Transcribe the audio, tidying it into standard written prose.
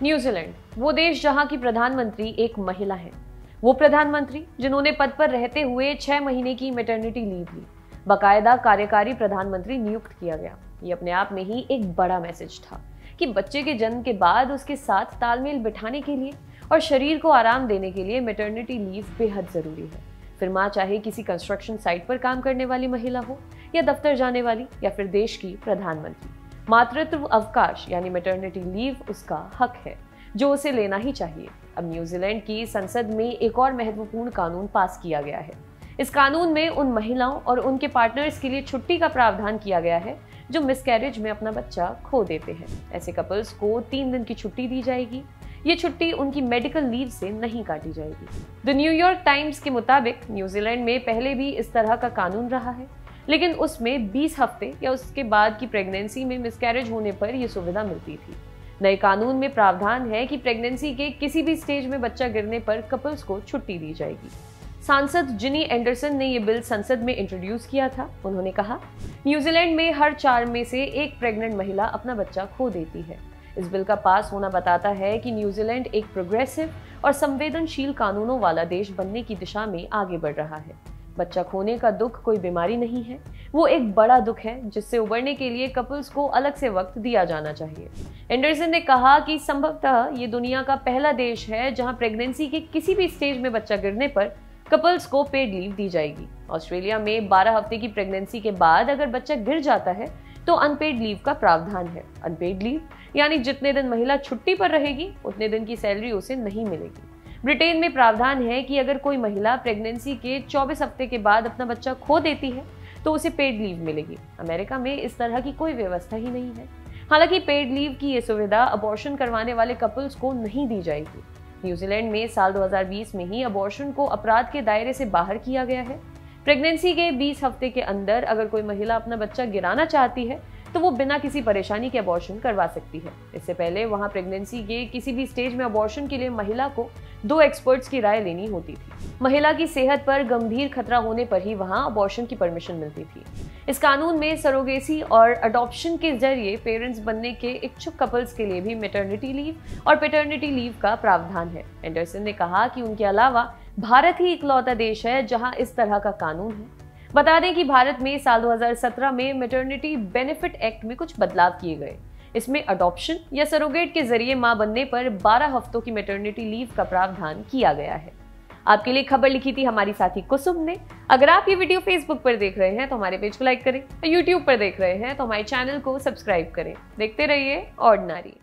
New Zealand, वो देश जहां की प्रधानमंत्री एक महिला है। वो प्रधानमंत्री जिन्होंने पद पर रहते हुए 6 महीने की मैटरनिटी लीव ली, बाकायदा कार्यकारी प्रधानमंत्री नियुक्त किया गया। ये अपने आप में ही एक बड़ा मैसेज था कि बच्चे के जन्म के बाद उसके साथ तालमेल बिठाने के लिए और शरीर को आराम देने के लिए मैटरनिटी लीव बेहद जरूरी है। फिर माँ चाहे किसी कंस्ट्रक्शन साइट पर काम करने वाली महिला हो, या दफ्तर जाने वाली, या फिर देश की प्रधानमंत्री, मातृत्व अवकाश यानी मैटरनिटी लीव उसका हक है जो उसे लेना ही चाहिए। अब न्यूजीलैंड की संसद में एक और महत्वपूर्ण कानून पास किया गया है। इस कानून में उन महिलाओं और उनके पार्टनर्स के लिए छुट्टी का प्रावधान किया गया है जो मिसकैरेज में अपना बच्चा खो देते हैं। ऐसे कपल्स को 3 दिन की छुट्टी दी जाएगी। ये छुट्टी उनकी मेडिकल लीव से नहीं काटी जाएगी। द न्यूयॉर्क टाइम्स के मुताबिक न्यूजीलैंड में पहले भी इस तरह का कानून रहा है, लेकिन उसमें 20 हफ्ते या उसके बाद की प्रेगनेंसी में मिसकैरेज होने पर यह सुविधा मिलती थी। नए कानून में प्रावधान है कि प्रेगनेंसी के किसी भी स्टेज में बच्चा गिरने पर कपल्स को छुट्टी दी जाएगी। सांसद जिनी एंडरसन ने यह बिल संसद में इंट्रोड्यूस किया था। उन्होंने कहा, न्यूजीलैंड में हर 4 में से एक प्रेग्नेंट महिला अपना बच्चा खो देती है। इस बिल का पास होना बताता है कि न्यूजीलैंड एक प्रोग्रेसिव और संवेदनशील कानूनों वाला देश बनने की दिशा में आगे बढ़ रहा है। बच्चा खोने का दुख कोई बीमारी नहीं है, वो एक बड़ा दुख है जिससे उबरने के लिए कपल्स को अलग से वक्त दिया जाना चाहिए। एंडरसन ने कहा कि संभवतः ये दुनिया का पहला देश है जहां प्रेगनेंसी के किसी भी स्टेज में बच्चा गिरने पर कपल्स को पेड लीव दी जाएगी। ऑस्ट्रेलिया में 12 हफ्ते की प्रेगनेंसी के बाद अगर बच्चा गिर जाता है तो अनपेड लीव का प्रावधान है। अनपेड लीव यानी जितने दिन महिला छुट्टी पर रहेगी उतने दिन की सैलरी उसे नहीं मिलेगी। ब्रिटेन में प्रावधान है कि अगर कोई महिला प्रेगनेंसी के 24 हफ्ते के बाद अपना बच्चा खो देती है तो उसे पेड लीव मिलेगी। अमेरिका में इस तरह की कोई व्यवस्था ही नहीं है। हालांकि पेड लीव की ये सुविधा अबॉर्शन करवाने वाले कपल्स को नहीं दी जाएगी। न्यूजीलैंड में साल 2020 में ही अबॉर्शन को अपराध के दायरे से बाहर किया गया है। प्रेगनेंसी के 20 हफ्ते के अंदर अगर कोई महिला अपना बच्चा गिराना चाहती है तो वो बिना किसी परेशानी के अबॉर्शन करवा सकती है। इससे पहले वहां प्रेगनेंसी के किसी भी स्टेज में अबॉर्शन के लिए महिला को 2 एक्सपर्ट्स की राय लेनी होती थी। महिला की सेहत पर गंभीर खतरा होने पर ही वहां अबॉर्शन की परमिशन मिलती थी। इस कानून में सरोगेसी और अडॉप्शन के जरिए पेरेंट्स बनने के इच्छुक कपल्स के लिए भी मैटरनिटी लीव और पैटर्निटी लीव का प्रावधान है। एंडरसन ने कहा कि उनके अलावा भारत ही इकलौता देश है जहां इस तरह का कानून है। बता दें कि भारत में साल 2017 में मैटरनिटी बेनिफिट एक्ट में कुछ बदलाव किए गए। इसमें अडॉप्शन या सरोगेट के जरिए मां बनने पर 12 हफ्तों की मैटरनिटी लीव का प्रावधान किया गया है। आपके लिए खबर लिखी थी हमारी साथी कुसुम ने। अगर आप ये वीडियो फेसबुक पर देख रहे हैं तो हमारे पेज को लाइक करें, यूट्यूब पर देख रहे हैं तो हमारे चैनल को सब्सक्राइब करें। देखते रहिए ऑर्डिनरी।